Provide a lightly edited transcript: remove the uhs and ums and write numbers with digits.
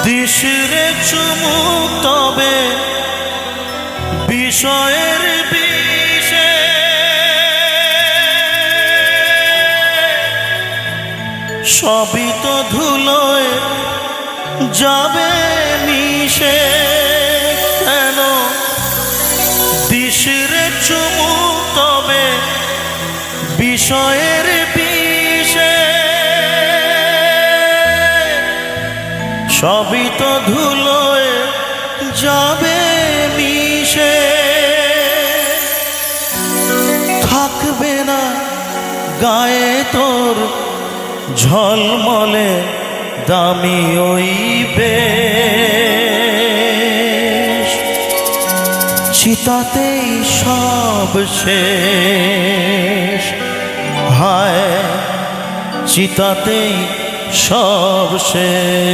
দিশরে চুমুক তবে বিষয়ের বিষে সবই তো ধুলোয় যাবে মিশে। কেন দিশরে চুমুক তবে বিষয়ের বিষে সবই তো ধুলোয় যাবে মিশে। থাকবে না গায়ে তোর ঝলমলে দামি ওই বেশ, চিতাতেই সব শেষ। হায় চিতাতেই সব শেষ।